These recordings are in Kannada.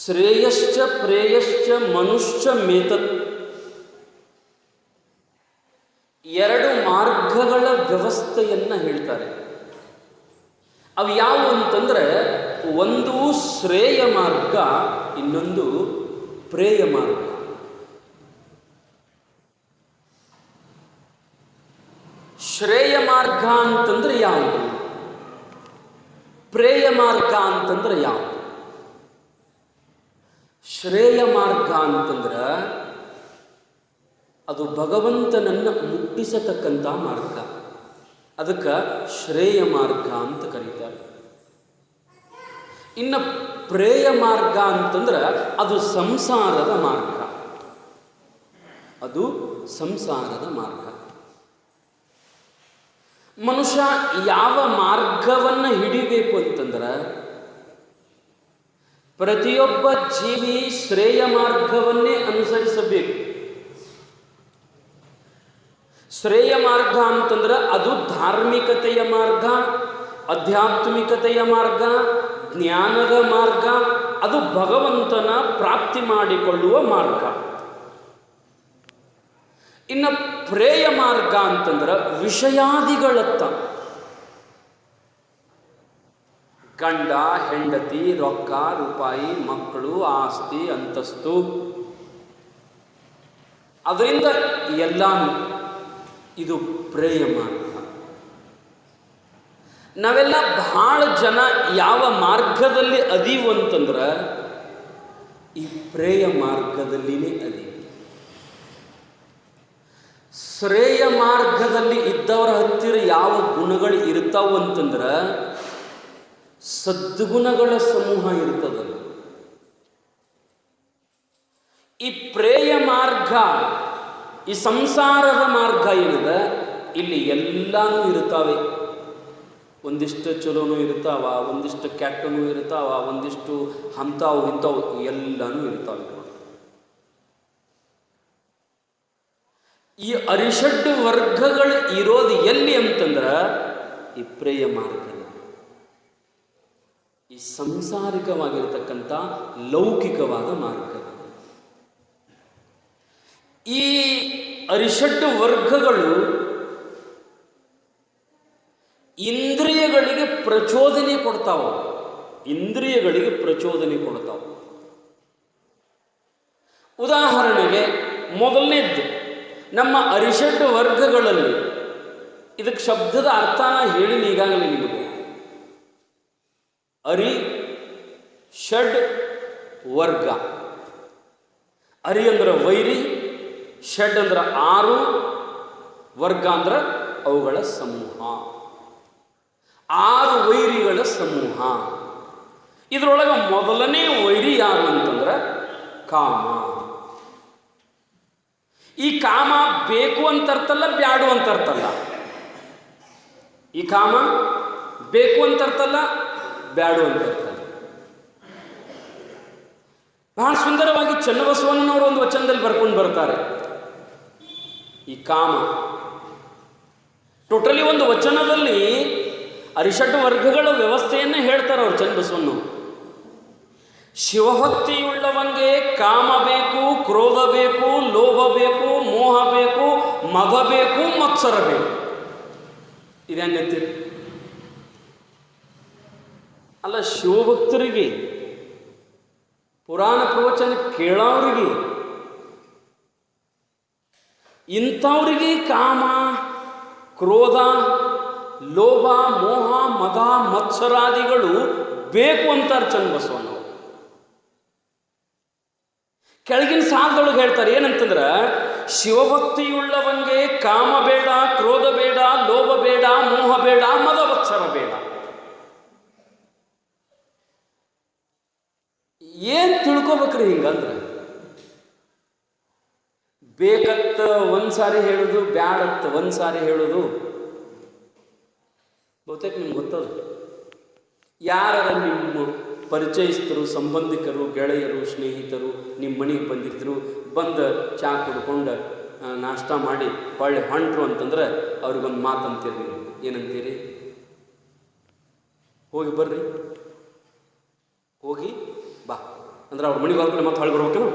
ಶ್ರೇಯಶ್ಚ ಪ್ರೇಯಶ್ಚ ಮನುಷ್ಯ ಮೇತತ್. ಎರಡು ಮಾರ್ಗಗಳ ವ್ಯವಸ್ಥೆಯನ್ನು ಹೇಳ್ತಾರೆ. ಅವು ಯಾವುವು ಅಂತಂದರೆ, ಒಂದು ಶ್ರೇಯ ಮಾರ್ಗ, ಇನ್ನೊಂದು ಪ್ರೇಯ ಮಾರ್ಗ. ಶ್ರೇಯ ಮಾರ್ಗ ಅಂತಂದ್ರೆ ಯಾವುದು, ಪ್ರೇಯ ಮಾರ್ಗ ಅಂತಂದ್ರೆ ಯಾವುದು? ಶ್ರೇಯ ಮಾರ್ಗ ಅಂತಂದ್ರೆ ಅದು ಭಗವಂತನನ್ನು ಮುಟ್ಟಿಸತಕ್ಕಂಥ ಮಾರ್ಗ. ಅದಕ್ಕೆ ಶ್ರೇಯ ಮಾರ್ಗ ಅಂತ ಕರೀತಾರೆ. ಇನ್ನು ಪ್ರೇಯ ಮಾರ್ಗ ಅಂತಂದ್ರೆ ಅದು ಸಂಸಾರದ ಮಾರ್ಗ. ಅದು ಸಂಸಾರದ ಮಾರ್ಗ. ಮನುಷ್ಯ ಯಾವ ಮಾರ್ಗವನ್ನು ಹಿಡಿಬೇಕು ಅಂತಂದ್ರೆ, ಪ್ರತಿಯೊಬ್ಬ ಜೀವಿ ಶ್ರೇಯ ಮಾರ್ಗವನ್ನೇ ಅನುಸರಿಸಬೇಕು. ಶ್ರೇಯ ಮಾರ್ಗ ಅಂತಂದ್ರೆ ಅದು ಧಾರ್ಮಿಕತೆಯ ಮಾರ್ಗ, ಆಧ್ಯಾತ್ಮಿಕತೆಯ ಮಾರ್ಗ, ಜ್ಞಾನದ ಮಾರ್ಗ, ಅದು ಭಗವಂತನ ಪ್ರಾಪ್ತಿ ಮಾಡಿಕೊಳ್ಳುವ ಮಾರ್ಗ. ಇನ್ನು ಪ್ರೇಯ ಮಾರ್ಗ ಅಂತಂದ್ರೆ ವಿಷಯಾದಿಗಳತ್ತ, ಗಂಡ ಹೆಂಡತಿ, ರೊಕ್ಕ ರೂಪಾಯಿ, ಮಕ್ಕಳು, ಆಸ್ತಿ, ಅಂತಸ್ತು, ಅದರಿಂದ ಎಲ್ಲಾನು ಇದು ಪ್ರೇಯ ಮಾರ್ಗ. ನಾವೆಲ್ಲ ಬಹಳ ಜನ ಯಾವ ಮಾರ್ಗದಲ್ಲಿ ಅದೀವು ಅಂತಂದ್ರೆ ಈ ಪ್ರೇಯ ಮಾರ್ಗದಲ್ಲಿನೇ ಅದೀವಿ. ಶ್ರೇಯ ಮಾರ್ಗದಲ್ಲಿ ಇದ್ದವರ ಹತ್ತಿರ ಯಾವ ಗುಣಗಳು ಇರ್ತಾವು ಅಂತಂದ್ರೆ ಸದ್ಗುಣಗಳ ಸಮೂಹ ಇರ್ತದಲ್ಲ. ಈ ಪ್ರೇಯ ಮಾರ್ಗ, ಈ ಸಂಸಾರದ ಮಾರ್ಗ ಏನಿದೆ, ಇಲ್ಲಿ ಎಲ್ಲಾನು ಇರ್ತಾವೆ. ಒಂದಿಷ್ಟು ಚಲೋನೂ ಇರ್ತಾವ, ಒಂದಿಷ್ಟು ಕೆಟ್ಟನೂ ಇರ್ತಾವ, ಒಂದಿಷ್ಟು ಅಂಥವು ಇಂಥವು ಎಲ್ಲನೂ ಇರ್ತಾವೆ. ಈ ಅರಿಷಡ್ ವರ್ಗಗಳು ಇರೋದು ಎಲ್ಲಿ ಅಂತಂದ್ರೆ ಈ ಪ್ರೇಯ ಮಾರ್ಗ, ಈ ಸಂಸಾರಿಕವಾಗಿರ್ತಕ್ಕಂಥ ಲೌಕಿಕವಾದ ಮಾರ್ಗ. ಈ ಅರಿಷಡ್ ವರ್ಗಗಳು ಇಂದ್ರಿಯಗಳಿಗೆ ಪ್ರಚೋದನೆ ಕೊಡ್ತಾವ. ಇಂದ್ರಿಯಗಳಿಗೆ ಪ್ರಚೋದನೆ ಕೊಡ್ತಾವ. ಉದಾಹರಣೆಗೆ ಮೊದಲನೇದ್ದು, ನಮ್ಮ ಅರಿಷಡ್ ವರ್ಗಗಳಲ್ಲಿ, ಇದಕ್ಕೆ ಶಬ್ದದ ಅರ್ಥನ ಹೇಳಿನಿ ಈಗಾಗಲೇ ನಿಮಗೆ. ಅರಿ ಷಡ್ ವರ್ಗ. ಅರಿ ಅಂದ್ರೆ ವೈರಿ, ಷಡ್ ಅಂದ್ರೆ 6, ವರ್ಗ ಅಂದ್ರೆ ಅವುಗಳ ಸಮೂಹ, 6 ವೈರಿಗಳ ಸಮೂಹ. ಇದರೊಳಗೆ ಮೊದಲನೇ ವೈರಿ ಯಾರು ಅಂತಂದ್ರೆ ಕಾಮ. ಈ ಕಾಮ ಬೇಕು ಅಂತರ್ತಲ್ಲ, ಬ್ಯಾಡು ಅಂತರ್ತಲ್ಲ. ಈ ಕಾಮ ಬೇಕು ಅಂತರ್ತಲ್ಲ, ಬ್ಯಾಡು ಅಂತರ್ತಲ್ಲ. ಬಹಳ ಸುಂದರವಾಗಿ ಚನ್ನಬಸವಣ್ಣನವರು ಒಂದು ವಚನದಲ್ಲಿ ಬರ್ಕೊಂಡು ಬರ್ತಾರೆ. ಈ ಕಾಮ ಟೋಟಲಿ ಒಂದು ವಚನದಲ್ಲಿ ಅರಿಷಡ್ ವರ್ಗಗಳ ವ್ಯವಸ್ಥೆಯನ್ನೇ ಹೇಳ್ತಾರೆ ಅವರು ಚನ್ನಬಸವಣ್ಣವರು. ಶಿವಭಕ್ತಿಯುಳ್ಳವಂಗೆ ಕಾಮ ಬೇಕು, ಕ್ರೋಧ ಬೇಕು, ಲೋಭ ಬೇಕು, ಮೋಹ ಬೇಕು, ಮದ ಬೇಕು, ಮತ್ಸರ ಬೇಕು. ಇದು ಹೆಂಗಂತೀರಿ? ಅಲ್ಲ, ಶಿವಭಕ್ತರಿಗೆ, ಪುರಾಣ ಪ್ರವಚನ ಕೇಳೋರಿಗೆ, ಇಂಥವ್ರಿಗೆ ಕಾಮ, ಕ್ರೋಧ, ಲೋಭ, ಮೋಹ, ಮದ, ಮತ್ಸರಾದಿಗಳು ಬೇಕು ಅಂತಾರೆ ಚನ್ನಬಸವಣ್ಣವರು. ಕೆಳಗಿನ ಸಾಲದೊಳಗೆ ಹೇಳ್ತಾರೆ ಏನಂತಂದ್ರೆ, ಶಿವಭಕ್ತಿಯುಳ್ಳವಂಗೆ ಕಾಮ ಬೇಡ, ಕ್ರೋಧ ಬೇಡ, ಲೋಭ ಬೇಡ, ಮೋಹ ಬೇಡ, ಮದ ಮತ್ಸರ ಬೇಡ. ಏನ್ ತಿಳ್ಕೊಬೇಕ್ರಿ ಹಿಂಗಂದ್ರೆ? ಬೇಕತ್ತ ಒಂದ್ಸಾರಿ ಹೇಳೋದು, ಬ್ಯಾಡತ್ತ ಒಂದ್ಸಾರಿ ಹೇಳೋದು. ಬಹುತೇಕ ನಿಮ್ಗೆ ಗೊತ್ತದ. ಯಾರ ನಿಮ್ಮ ಪರಿಚಯಿಸ್ತರು, ಸಂಬಂಧಿಕರು, ಗೆಳೆಯರು, ಸ್ನೇಹಿತರು ನಿಮ್ಮ ಮನೆಗೆ ಬಂದಿದ್ರು, ಬಂದು ಚಹಾ ಕುಡ್ಕೊಂಡು ನಾಷ್ಟ ಮಾಡಿ ಹೊಳ್ಳಿ ಹೊಂಟ್ರು ಅಂತಂದ್ರೆ ಅವ್ರಿಗೊಂದು ಮಾತು ಅಂತೀರಿ. ನೀವು ಏನಂತೀರಿ? ಹೋಗಿ ಬರ್ರಿ, ಹೋಗಿ ಬಾ. ಅಂದ್ರೆ ಅವ್ರ ಮನೆಗೆ ಹೋದ್ಮೇಲೆ ಮತ್ತೆ ಹೊಳೆ ಬರ್ಬೇಕೇನು?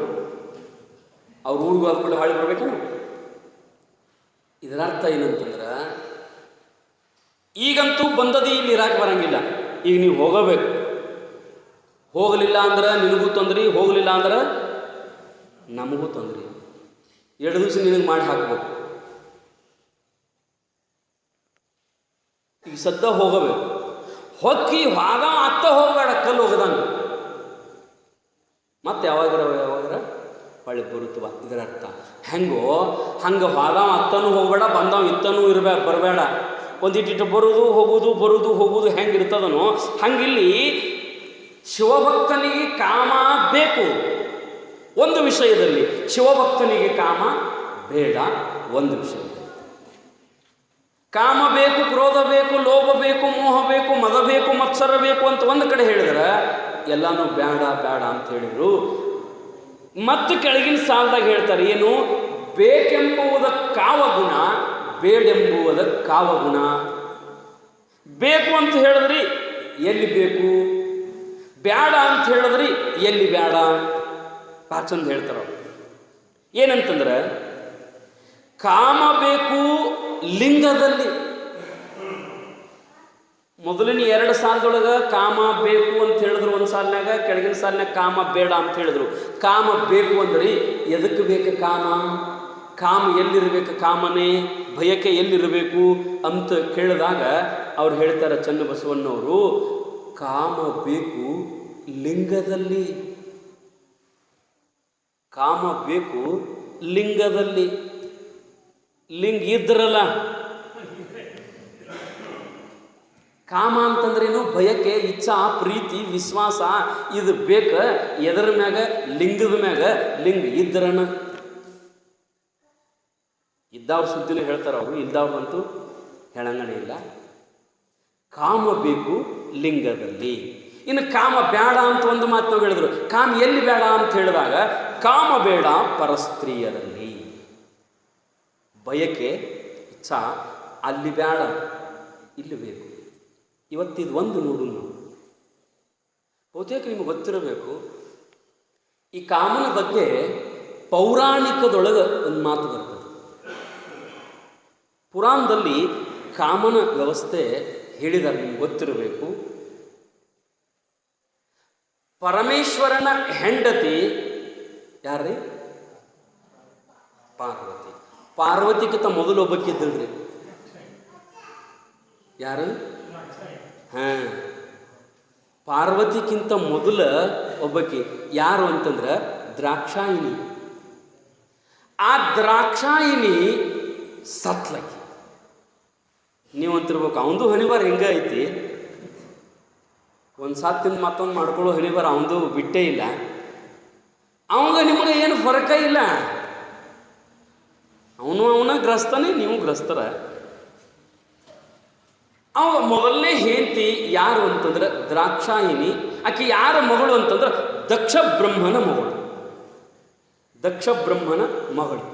ಅವ್ರ ಊರಿಗೆ ಹೋದ್ಮೇಲೆ ಹೊಳೆ ಬರ್ಬೇಕೇನು? ಇದರ ಅರ್ಥ ಏನಂತಂದ್ರೆ, ಈಗಂತೂ ಬಂದದಿ ಇಲ್ಲಿ ಇರಾಕೆ ಬರಂಗಿಲ್ಲ, ಈಗ ನೀವು ಹೋಗಬೇಕು. ಹೋಗಲಿಲ್ಲ ಅಂದ್ರೆ ನಿನಗೂ ತೊಂದ್ರೆ, ಹೋಗಲಿಲ್ಲ ಅಂದ್ರೆ ನಮಗೂ ತೊಂದರೆ. 2 ದಿವಸ ನಿನಗೆ ಮಾಡಿ ಹಾಕ್ಬೇಕು. ಈಗ ಸದ್ದ ಹೋಗಬೇಕು, ಹೊಕ್ಕಿ ಹಾಗ ಅತ್ತ ಹೋಗಬೇಡ, ಕಲ್ಲು ಹೋಗದಂಗೆ. ಮತ್ತೆ ಯಾವಾಗರ ಹೊಳೆ ಬರುತ್ತವ. ಇದರ ಅರ್ಥ ಹೆಂಗೋ ಹಂಗೆ ಹೋದವ ಅತ್ತನೂ ಹೋಗಬೇಡ, ಬಂದವ ಇತ್ತನೂ ಬರಬೇಡ. ಒಂದಿಟ್ಟು ಬರುವುದು ಹೋಗುವುದು ಬರುವುದು ಹೋಗುವುದು ಹೆಂಗಿರ್ತದನೋ ಹಂಗಿಲ್ಲಿ ಶಿವಭಕ್ತನಿಗೆ ಕಾಮ ಬೇಕು ಒಂದು ವಿಷಯದಲ್ಲಿ, ಶಿವಭಕ್ತನಿಗೆ ಕಾಮ ಬೇಡ ಒಂದು ವಿಷಯದಲ್ಲಿ. ಕಾಮ ಬೇಕು, ಕ್ರೋಧ ಬೇಕು, ಲೋಭ ಬೇಕು, ಮೋಹ ಬೇಕು, ಮದ ಬೇಕು, ಮತ್ಸರ ಬೇಕು ಅಂತ ಒಂದು ಕಡೆ ಹೇಳಿದ್ರೆ ಎಲ್ಲನೂ ಬೇಡ ಬೇಡ ಅಂತ ಹೇಳಿದರು. ಮತ್ತು ಕೆಳಗಿನ ಸಾಲದಾಗ ಹೇಳ್ತಾರೆ ಏನು? ಬೇಕೆಂಬುವುದಕ್ಕಾವ ಗುಣ, ಬೇಡೆಂಬುವುದಕ್ಕಾವ ಗುಣ. ಬೇಕು ಅಂತ ಹೇಳಿದ್ರಿ ಎಲ್ಲಿ ಬೇಕು, ಬೇಡ ಅಂತ ಹೇಳಿದ್ರಿ ಎಲ್ಲಿ ಬೇಡ. ಪಾಚಂದ್ ಹೇಳ್ತಾರ ಏನಂತಂದ್ರೆ, ಕಾಮ ಬೇಕು ಲಿಂಗದಲ್ಲಿ. ಮೊದಲಿನ 2 ಸಾಲದೊಳಗೆ ಕಾಮ ಬೇಕು ಅಂತ ಹೇಳಿದ್ರು, ಒಂದು ಸಾಲಿನಾಗ, ಕೆಳಗಿನ ಸಾಲಿನಾಗ ಕಾಮ ಬೇಡ ಅಂತ ಹೇಳಿದ್ರು. ಕಾಮ ಬೇಕು ಅಂದ್ರಿ ಎದಕ್ಕೆ ಬೇಕು ಕಾಮ? ಕಾಮ ಎಲ್ಲಿರಬೇಕು? ಕಾಮನೆ ಭಯಕ್ಕೆ ಎಲ್ಲಿರಬೇಕು ಅಂತ ಕೇಳಿದಾಗ ಅವ್ರು ಹೇಳ್ತಾರೆ, ಚನ್ನಬಸವಣ್ಣವರು, ಕಾಮ ಬೇಕು ಲಿಂಗದಲ್ಲಿ. ಕಾಮ ಬೇಕು ಲಿಂಗದಲ್ಲಿ. ಲಿಂಗ ಇದ್ರಲ್ಲ. ಕಾಮ ಅಂತಂದ್ರೇನು? ಭಯಕ್ಕೆ, ಇಚ್ಛಾ, ಪ್ರೀತಿ, ವಿಶ್ವಾಸ ಇದು ಬೇಕ. ಎದರ ಮ್ಯಾಗ? ಲಿಂಗದ ಮ್ಯಾಗ. ಲಿಂಗ ಇದ್ರನ. ಇದ್ದವ್ರ ಸುದ್ದಿನ ಹೇಳ್ತಾರ ಅವರು, ಇದ್ದವ್ರಂತೂ ಹೇಳಂಗನೇ ಇಲ್ಲ. ಕಾಮ ಬೇಕು ಲಿಂಗದಲ್ಲಿ. ಇನ್ನು ಕಾಮ ಬೇಡ ಅಂತ ಒಂದು ಮಾತು ನಾವು ಹೇಳಿದ್ರು. ಕಾಮ ಎಲ್ಲಿ ಬೇಡ ಅಂತ ಹೇಳಿದಾಗ, ಕಾಮ ಬೇಡ ಪರಸ್ತ್ರೀಯರಲ್ಲಿ. ಬಯಕೆ, ಇಚ್ಛಾ ಅಲ್ಲಿ ಬೇಡ, ಇಲ್ಲಿ ಬೇಕು. ಇವತ್ತಿದು ಒಂದು ನೋಡು ನಾವು. ಬಹುತೇಕ ನಿಮಗೆ ಗೊತ್ತಿರಬೇಕು, ಈ ಕಾಮನ ಬಗ್ಗೆ ಪೌರಾಣಿಕದೊಳಗೆ ಒಂದು ಮಾತು ಬರ್ತದೆ. ಪುರಾಣದಲ್ಲಿ ಕಾಮನ ವ್ಯವಸ್ಥೆ ಹೇಳಿದ್ದಾರೆ, ನಿಮ್ಗೆ ಗೊತ್ತಿರಬೇಕು. ಪರಮೇಶ್ವರನ ಹೆಂಡತಿ ಯಾರ್ರಿ? ಪಾರ್ವತಿ. ಪಾರ್ವತಿಗಿಂತ ಮೊದಲು ಒಬ್ಬಕ್ಕಿದ್ದಳ್ರಿ. ಯಾರು? ಪಾರ್ವತಿಗಿಂತ ಮೊದಲ ಒಬ್ಬಕಿ ಯಾರು ಅಂತಂದ್ರೆ ದ್ರಾಕ್ಷಾಯಿಣಿ. ಆ ದ್ರಾಕ್ಷಾಯಿಣಿ ಸತ್ಲಕ್ಕಿ. ನೀವು ಅಂತಿರ್ಬೇಕು, ಅವಂದು ಹಣಿಬಾರ ಹಿಂಗ ಐತಿ, ಒಂದು ಸಾತ್ತಿಂದ ಮತ್ತೊಂದು ಮಾಡ್ಕೊಳ್ಳೋ ಹಣಿಬಾರ ಅವಂದು ಬಿಟ್ಟೇ ಇಲ್ಲ. ಅವಂಗ ನಿಮಗೆ ಏನು ಫರಕ ಇಲ್ಲ. ಅವನ ಗ್ರಸ್ತನೇ, ನೀವು ಗ್ರಸ್ತರ. ಅವ ಮೊದಲನೇ ಹೆಂಡತಿ ಯಾರು ಅಂತಂದ್ರೆ ದ್ರಾಕ್ಷಾಯಿಣಿ. ಆಕೆ ಯಾರ ಮಗಳು ಅಂತಂದ್ರೆ ದಕ್ಷ ಬ್ರಹ್ಮನ ಮಗಳು. ದಕ್ಷ ಬ್ರಹ್ಮನ ಮಗಳು.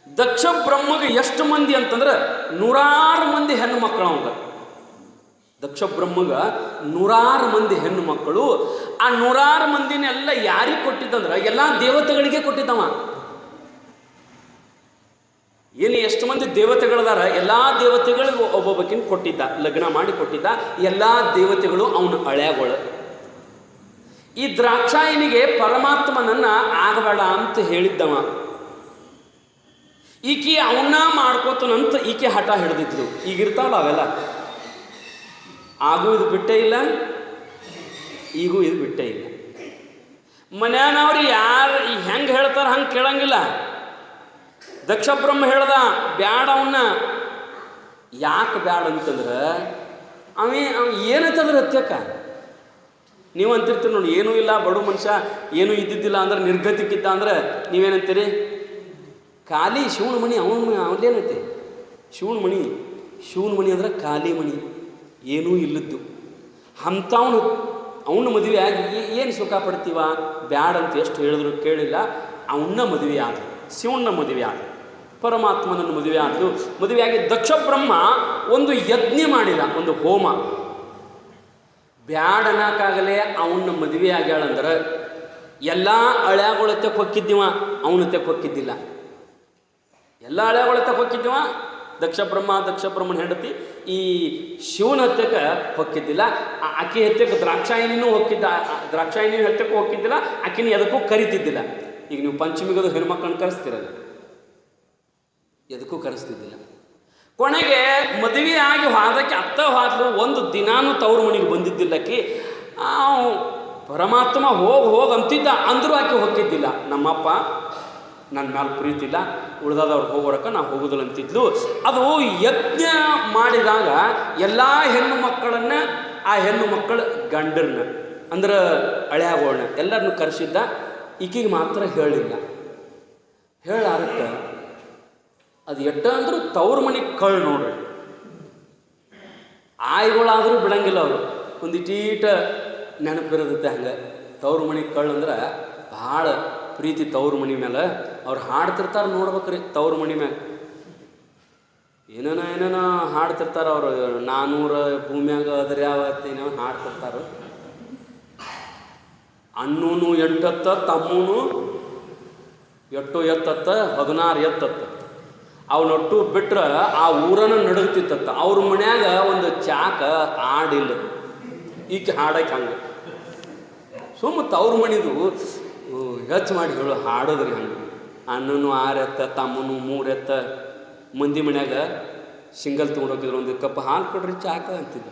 ದಕ್ಷ ಬ್ರಹ್ಮಗೆ ಎಷ್ಟು ಮಂದಿ ಅಂತಂದ್ರೆ 100 ಮಂದಿ ಹೆಣ್ಣು ಮಕ್ಕಳು ಅವಂಗ. ದಕ್ಷ ಬ್ರಹ್ಮಗ 100 ಮಂದಿ ಹೆಣ್ಣು ಮಕ್ಕಳು. ಆ 100 ಮಂದಿನೆಲ್ಲ ಯಾರಿಗೆ ಕೊಟ್ಟಿದ್ದಂದ್ರೆ ಎಲ್ಲ ದೇವತೆಗಳಿಗೆ ಕೊಟ್ಟಿದ್ದವ. ಏನು ಎಷ್ಟು ಮಂದಿ ದೇವತೆಗಳದಾರ, ಎಲ್ಲ ದೇವತೆಗಳಿಗೂ ಒಬ್ಬೊಬ್ಬಕಿನ ಕೊಟ್ಟಿದ್ದ, ಲಗ್ನ ಮಾಡಿ ಕೊಟ್ಟಿದ್ದ. ಎಲ್ಲ ದೇವತೆಗಳು ಅವನ ಹಳೆಗಳು. ಈ ದ್ರಾಕ್ಷಾಯಿನಿಗೆ ಪರಮಾತ್ಮನನ್ನ ಆಗಬೇಡ ಅಂತ ಹೇಳಿದ್ದವ. ಈಕೆ ಅವನ್ನ ಮಾಡ್ಕೋತನಂತ ಈಕೆ ಹಠ ಹಿಡಿದಿದ್ಲು. ಈಗಿರ್ತಾವಲ್ಲ ಅವೆಲ್ಲ. ಆಗೂ ಇದು ಬಿಟ್ಟೇ ಇಲ್ಲ, ಈಗೂ ಇದು ಬಿಟ್ಟೇ ಇಲ್ಲ. ಮನ್ಯಾನವ್ರು ಯಾರು ಹೆಂಗೆ ಹೇಳ್ತಾರೆ ಹಂಗೆ ಕೇಳಂಗಿಲ್ಲ. ದಕ್ಷ ಬ್ರಹ್ಮ ಹೇಳ್ದ ಬ್ಯಾಡ ಅವನ್ನ. ಯಾಕೆ ಬ್ಯಾಡ ಅಂತಂದ್ರೆ ಅವ ಏನಂತಂದ್ರೆ ಹತ್ಯಕ ನೀವು ಅಂತಿರ್ತೀರಿ ನೋಡಿ, ಏನೂ ಇಲ್ಲ ಬಡ ಮನುಷ್ಯ, ಏನೂ ಇದ್ದಿದ್ದಿಲ್ಲ ಅಂದ್ರೆ ನಿರ್ಗತಿಕ್ಕಿದ್ದ ಅಂದ್ರೆ ನೀವೇನಂತೀರಿ? ಖಾಲಿ ಶಿವನ ಮಣಿ. ಅವನೇನೈತೆ ಶಿವನ ಮಣಿ ಅಂದ್ರೆ ಖಾಲಿ ಮಣಿ, ಏನೂ ಇಲ್ಲದ್ದು. ಅಂಥವನು ಅವನ ಮದುವೆ ಆಗಿ ಏನು ಸುಖ ಪಡ್ತೀವ? ಬ್ಯಾಡ ಅಂತ ಎಷ್ಟು ಹೇಳಿದ್ರು ಕೇಳಿಲ್ಲ. ಅವನ್ನ ಮದುವೆ ಆದ, ಶಿವನ ಮದುವೆ ಆದ, ಪರಮಾತ್ಮನನ್ನು ಮದುವೆ ಆದಳು. ಮದುವೆಯಾಗಿ ದಕ್ಷ ಬ್ರಹ್ಮ ಒಂದು ಯಜ್ಞ ಮಾಡಿದ, ಒಂದು ಹೋಮ. ಬ್ಯಾಡನಕ್ಕಾಗಲೇ ಅವನ್ನ ಮದುವೆ ಆಗ್ಯಾಳಂದ್ರೆ ಎಲ್ಲ ಹಳ್ಯಾಗೊಳತೆಕ್ಕೆ ಹೊಕ್ಕಿದ್ದೀವ, ಅವನತೆಕ್ಕೆ ಹೊಕ್ಕಿದ್ದಿಲ್ಲ. ಎಲ್ಲ ಹಳ್ಯಾಗೊಳತೆಕ್ಕೆ ಹೊಕ್ಕಿದ್ದೀವ, ದಕ್ಷ ಬ್ರಹ್ಮನ ಹೆಂಡತಿ ಈ ಶಿವನ ಹತ್ಯಕ್ಕೆ ಹೊಕ್ಕಿದ್ದಿಲ್ಲ. ಆಕೆ ಹತ್ಯಕ್ಕೆ ದ್ರಾಕ್ಷಾಯಿನಿನೂ ಹೊಕ್ಕಿದ್ದ, ದ್ರಾಕ್ಷಾಯಿನಿ ಹತ್ಯಕ್ಕೂ ಹೊಕ್ಕಿದ್ದಿಲ್ಲ. ಆಕೆನ ಎದಕ್ಕೂ ಕರಿತಿದ್ದಿಲ್ಲ. ಈಗ ನೀವು ಪಂಚಮಿಗದು ಹೆಣ್ಮಕ್ಳನ್ನ ಕರೆಸ್ತಿರಲ್ಲ, ಎದಕ್ಕೂ ಕರೆಸ್ತಿದ್ದಿಲ್ಲ. ಕೊನೆಗೆ ಮದುವೆ ಆಗಿ ಹೋದಕ್ಕೆ ಅತ್ತ ಹೋದ್ಲು, ಒಂದು ದಿನಾನೂ ತವ್ರ ಮನೆಗೆ ಬಂದಿದ್ದಿಲ್ಲಕ್ಕೆ. ಪರಮಾತ್ಮ ಹೋಗಿ ಅಂತಿದ್ದ, ಅಂದರೂ ಆಕೆ ಹೊಕ್ಕಿದ್ದಿಲ್ಲ. ನಮ್ಮಪ್ಪ ನನ್ನ ಮೇಲೆ ಪ್ರೀತಿ ಇಲ್ಲ, ಉಳ್ದದವ್ರು ಹೋಗೋರಕ್ಕೆ ನಾವು ಹೋಗೋದಿಲ್ಲ ಅಂತಿದ್ಲು. ಅದು ಯಜ್ಞ ಮಾಡಿದಾಗ ಎಲ್ಲ ಹೆಣ್ಣು ಮಕ್ಕಳನ್ನು, ಆ ಹೆಣ್ಣು ಮಕ್ಕಳು ಗಂಡರನ್ನ ಅಂದ್ರೆ ಹಳೆಯಾಗೋಳನ್ನ ಎಲ್ಲರನ್ನು ಕರೆಸಿದ್ದ. ಈಕೆಗೆ ಮಾತ್ರ ಹೇಳಿಲ್ಲ. ಹೇಳಾರಕ್ಕೆ ಅದು ಎಟ್ಟ ಅಂದ್ರೆ ತವ್ರ ಮನೆಗೆ ಕಳ್ಳು ನೋಡ್ರಿ. ಆಯ್ಗಳಾದರೂ ಬಿಡಂಗಿಲ್ಲ ಅವರು, ಒಂದಿಟೀಟ ನೆನಪಿರೋದತ್ತೆ. ಹಂಗೆ ತವ್ರ ಮನೆಗೆ ಕಳ್ಳು ಅಂದ್ರೆ ಭಾಳ ಪ್ರೀತಿ ತವ್ರ ಮನೆ ಮೇಲೆ. ಅವ್ರು ಹಾಡ್ತಿರ್ತಾರೆ ನೋಡ್ಬೇಕ್ರಿ, ತವ್ರ ಮನೆ ಮ್ಯಾಗ ಏನೇನೋ ಹಾಡ್ತಿರ್ತಾರೆ. ಅವರು 400 ಭೂಮ್ಯಾಗ ಅದ್ರ ಯಾವತ್ತೇನೋ ಹಾಡ್ತಿರ್ತಾರೆ. ಅಣ್ಣೂ 8 ಎತ್ತ, ತಮ್ಮೂ 8 ಎತ್ತತ್ತ, 16 ಎತ್ತತ್ತ. ಅವನೊಟ್ಟು ಬಿಟ್ರೆ ಆ ಊರನ್ನು ನಡಗ್ತಿತ್ತ. ಅವ್ರ ಮನ್ಯಾಗ ಒಂದು ಚಾಕ ಹಾಡಿಲ್ಲ, ಈಕೆ ಹಾಡಕ್ಕೆ ಹಂಗೆ ಸುಮ್ಮ ತವ್ರ ಮಣಿದು ಹೆಚ್ಚು ಮಾಡಿ ಹೇಳು ಹಾಡೋದ್ರಿ. ಹಂಗೆ ಅಣ್ಣನೂ 6 ಎತ್ತ, ತಮ್ಮನೂ 3 ಎತ್ತ. ಮಂದಿ ಮನ್ಯಾಗ ಸಿಂಗಲ್ ತೊಗೊಂಡೋಗಿದ್ರು, ಒಂದು ಕಪ್ ಹಾಲು ಕೊಡ್ರಿ ಚಾಕ ಅಂತಿದ್ದ.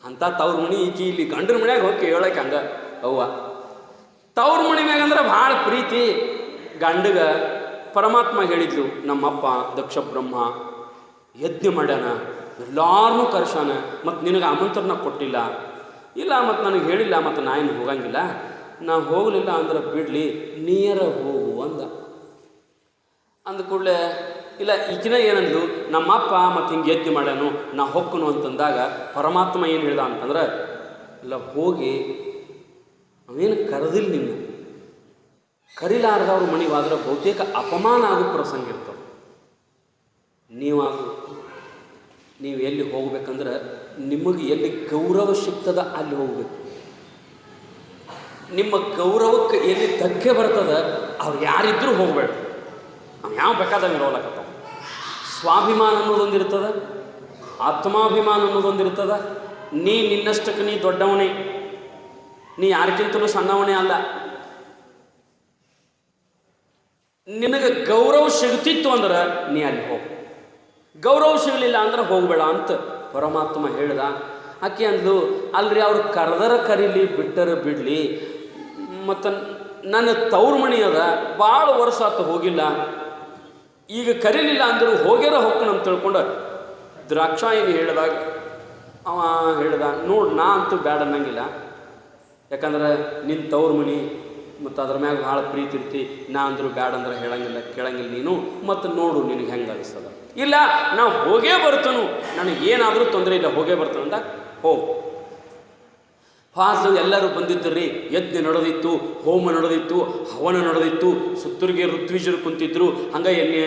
ಅಂಥ ತವ್ರ ಮಣಿ ಈಕಿ ಇಲ್ಲಿ ಗಂಡನ ಮನ್ಯಾಗ ಹೋಗಿ ಹೇಳಕ್ಕೆ ಹಂಗೆ ಅವ್ವ. ತವ್ರ ಮಣಿ ಮ್ಯಾಗ ಅಂದ್ರೆ ಭಾಳ ಪ್ರೀತಿ ಗಂಡಗ. ಪರಮಾತ್ಮ ಹೇಳಿದ್ಲು, ನಮ್ಮಪ್ಪ ದಕ್ಷ ಬ್ರಹ್ಮ ಯಜ್ಞ ಮಾಡ್ಯಾನ, ಎಲ್ಲಾರನ್ನೂ ಕರ್ಸಾನ, ಮತ್ತು ನಿನಗೆ ಆಮಂತ್ರಣ ಕೊಟ್ಟಿಲ್ಲ. ಇಲ್ಲ, ಮತ್ತು ನನಗೆ ಹೇಳಿಲ್ಲ, ಮತ್ತು ನಾ ಏನು ಹೋಗಂಗಿಲ್ಲ. ನಾ ಹೋಗಲಿಲ್ಲ ಅಂದ್ರೆ ಬಿಡಲಿ, ನೀರ ಹೋಗು ಅಂದ ಕೂಡಲೇ ಇಲ್ಲ. ಈಗಿನ ಏನಂದ್ಲು, ನಮ್ಮಪ್ಪ ಮತ್ತು ಹಿಂಗೆ ಯಜ್ಞ ಮಾಡ್ಯಾನು, ನಾ ಹೊಕ್ಕನು ಅಂತಂದಾಗ ಪರಮಾತ್ಮ ಏನು ಹೇಳ್ದ ಅಂತಂದ್ರೆ, ಇಲ್ಲ ಹೋಗಿ, ಅವೇನು ಕರೆದಿಲ್ಲ ನಿನ್ನ. ಕರಿಲಾರ್ದವ್ರ ಮನೆಗೆ ಹೋದ್ರೆ ಬಹುತೇಕ ಅಪಮಾನ ಆಗೋ ಪ್ರಸಂಗ ಇರ್ತವೆ. ನೀವು ಎಲ್ಲಿ ಹೋಗ್ಬೇಕಂದ್ರೆ ನಿಮಗೆ ಎಲ್ಲಿ ಗೌರವ ಸಿಗ್ತದ ಅಲ್ಲಿ ಹೋಗ್ಬೇಕು. ನಿಮ್ಮ ಗೌರವಕ್ಕೆ ಎಲ್ಲಿ ಧಕ್ಕೆ ಬರ್ತದ ಅವ್ರು ಯಾರಿದ್ರೂ ಹೋಗ್ಬೇಡ. ಅವ್ನು ಯಾವ ಬೇಕಾದಾಗ ಇರೋಲಕತ್ತಾವ. ಸ್ವಾಭಿಮಾನ ಅನ್ನೋದೊಂದಿರ್ತದ, ಆತ್ಮಾಭಿಮಾನ ಅನ್ನೋದೊಂದಿರ್ತದ. ನಿನ್ನಷ್ಟಕ್ಕೆ ನೀ ದೊಡ್ಡವನೇ, ನೀ ಯಾರಿಗಿಂತಲೂ ಸಣ್ಣವನೇ ಅಲ್ಲ. ನಿನಗೆ ಗೌರವ ಸಿಗ್ತಿತ್ತು ಅಂದ್ರೆ ನೀ ಅಲ್ಲಿ ಹೋಗು, ಗೌರವ ಸಿಗಲಿಲ್ಲ ಅಂದ್ರೆ ಹೋಗಬೇಡ ಅಂತ ಪರಮಾತ್ಮ ಹೇಳ್ದ. ಆಕೆ ಅಂದ್ಲು, ಅಲ್ರಿ ಅವ್ರು ಕರೆದರ ಕರೀಲಿ, ಬಿಟ್ಟರ ಬಿಡಲಿ, ಮತ್ತು ನನ್ನ ತವ್ರ ಮಣಿ ಅದ, ಭಾಳ ವರ್ಷ ಆತು ಹೋಗಿಲ್ಲ, ಈಗ ಕರೀಲಿಲ್ಲ ಅಂದರೂ ಹೋಗ್ಯಾರ ಹೋಗ್ಕಣ ಅಂತ ತಿಳ್ಕೊಂಡು ದ್ರಾಕ್ಷಾಯಿನಿ ಹೇಳಿದಾಗ ಅವ ಹೇಳ್ದ, ನೋಡು ನಾ ಅಂತೂ ಬ್ಯಾಡ ಅನ್ನಂಗಿಲ್ಲ. ಯಾಕಂದ್ರೆ ನಿನ್ನ ತವ್ರ ಮಣಿ ಮತ್ತು ಅದ್ರ ಮ್ಯಾಗ ಭಾಳ ಪ್ರೀತಿ ಇರ್ತಿ. ನಾ ಅಂದರೂ ಬ್ಯಾಡ ಅಂದ್ರೆ ಹೇಳಂಗಿಲ್ಲ, ಕೇಳಂಗಿಲ್ಲ ನೀನು. ಮತ್ತು ನೋಡು ನಿನಗೆ ಹೆಂಗೆ ಅನಿಸ್ತದ. ಇಲ್ಲ, ನಾವು ಹೋಗೇ ಬರ್ತನು, ನನಗೇನಾದರೂ ತೊಂದರೆ ಇಲ್ಲ, ಹೋಗೇ ಬರ್ತಾನೆ ಅಂದಾಗ ಹೋಗು. ಹಾದು ಎಲ್ಲರೂ ಬಂದಿದ್ದರ್ರಿ. ಯಜ್ಞ ನಡೆದಿತ್ತು, ಹೋಮ ನಡೆದಿತ್ತು, ಹವನ ನಡೆದಿತ್ತು. ಸುತ್ತೂರಿಗೆ ಋತ್ವಿಜರು ಕುಂತಿದ್ರು. ಹಂಗೆ ಎಣ್ಣೆ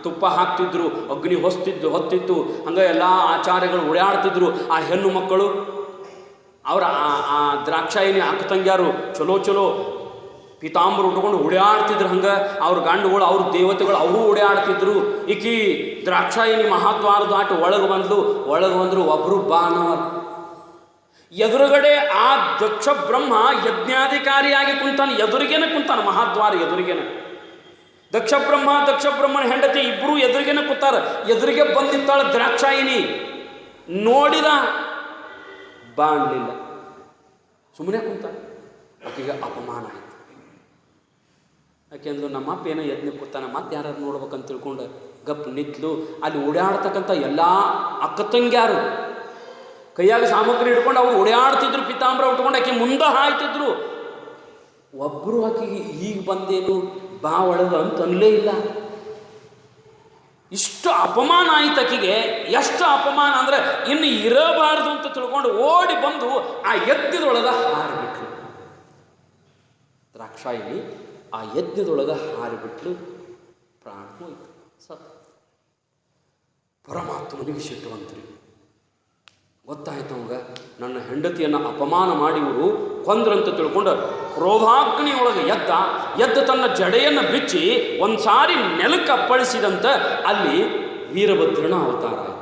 ತುಪ್ಪ ಹಾಕ್ತಿದ್ರು, ಅಗ್ನಿ ಹೊತ್ತಿತ್ತು. ಹಂಗೆ ಎಲ್ಲ ಆಚಾರ್ಯಗಳು ಓಡಾಡ್ತಿದ್ರು. ಆ ಹೆಣ್ಣು ಮಕ್ಕಳು ಅವರ ಆ ದ್ರಾಕ್ಷಾಯಿನಿ ಅಕ್ಕತಂಗ್ಯಾರು ಚಲೋ ಪೀತಾಂಬರ ಉಟ್ಕೊಂಡು ಓಡಾಡ್ತಿದ್ರು. ಹಂಗೆ ಅವ್ರ ಗಂಡುಗಳು, ಅವ್ರ ದೇವತೆಗಳು ಅವರು ಓಡಾಡ್ತಿದ್ರು. ಈಕಿ ದ್ರಾಕ್ಷಾಯಿನಿ ಮಹಾದ್ವಾರ ದಾಟಿ ಒಳಗೆ ಬಂದರು. ಒಬ್ಬರು ಬಾನವರ್ ಎದುರುಗಡೆ ಆ ದಕ್ಷ ಬ್ರಹ್ಮ ಯಜ್ಞಾಧಿಕಾರಿಯಾಗಿ ಕುಂತಾನೆ, ಎದುರಿಗೇನೆ ಕುಂತಾನೆ, ಮಹಾದ್ವಾರ ಎದುರಿಗೇನೆ. ದಕ್ಷ ಬ್ರಹ್ಮನ ಹೆಂಡತಿ ಇಬ್ಬರು ಎದುರಿಗೇನೆ ಕೂತಾರ. ಎದುರಿಗೆ ಬಂದಿತ್ತಾಳ ದ್ರಾಕ್ಷಾಯಿನಿ. ನೋಡಿದ, ಬಾ ಅನ್ನಲಿಲ್ಲ, ಸುಮ್ಮನೆ ಕುಂತ. ಆಕೆಗೆ ಅಪಮಾನ ಆಯಿತು. ಯಾಕೆಂದ್ರೆ ನಮ್ಮಪ್ಪ ಏನೋ ಯಜ್ಞ ಕೂತಾನ, ಮತ್ತೆ ಯಾರು ನೋಡ್ಬೇಕಂತ ತಿಳ್ಕೊಂಡು ಗಪ್ ನಿತ್ಲು. ಅಲ್ಲಿ ಓಡಾಡ್ತಕ್ಕಂಥ ಎಲ್ಲ ಅಕ್ಕತಂಗ್ಯಾರು ಕೈಯಾಗ ಸಾಮಗ್ರಿ ಹಿಡ್ಕೊಂಡು ಅವ್ರು ಓಡಾಡ್ತಿದ್ರು. ಪಿತಾಂಬರ ಉಟ್ಕೊಂಡು ಆಕೆ ಮುಂದೆ ಹಾಯ್ತಿದ್ರು. ಒಬ್ಬರು ಆಕೆಗೆ ಈಗ ಬಂದೇನು ಬಾ ಒಳಗೆ ಅಂತ ಅನ್ಲೇ ಇಲ್ಲ. ಇಷ್ಟು ಅಪಮಾನ ಆಯ್ತು ಆಕೆಗೆ. ಎಷ್ಟು ಅಪಮಾನ ಅಂದರೆ ಇನ್ನು ಇರಬಾರ್ದು ಅಂತ ತಿಳ್ಕೊಂಡು ಓಡಿ ಬಂದು ಆ ಯಜ್ಞದೊಳಗೆ ಹಾರಿಬಿಟ್ಲು. ದ್ರಾಕ್ಷಾಯಿನಿ ಆ ಯಜ್ಞದೊಳಗೆ ಹಾರಿಬಿಟ್ಲು, ಪ್ರಾಣ ಹೋಯ್ತು, ಸತ್. ಪರಮಾತ್ಮನಿಗೆ ಸಿಟ್ಟು ಬಂತ್ರಿ. ಗೊತ್ತಾಯ್ತು ಅವಾಗ, ನನ್ನ ಹೆಂಡತಿಯನ್ನು ಅಪಮಾನ ಮಾಡಿ ಇವರು ಕೊಂದ್ರಂತ ತಿಳ್ಕೊಂಡು ಕ್ರೋಧಾಗ್ನಿಯೊಳಗೆ ಎದ್ದು ತನ್ನ ಜಡೆಯನ್ನು ಬಿಚ್ಚಿ ಒಂದು ಸಾರಿ ನೆಲಕ್ಕೆ ಅಪ್ಪಳಿಸಿದಂತ ಅಲ್ಲಿ ವೀರಭದ್ರನ ಅವತಾರ ಆಯಿತು.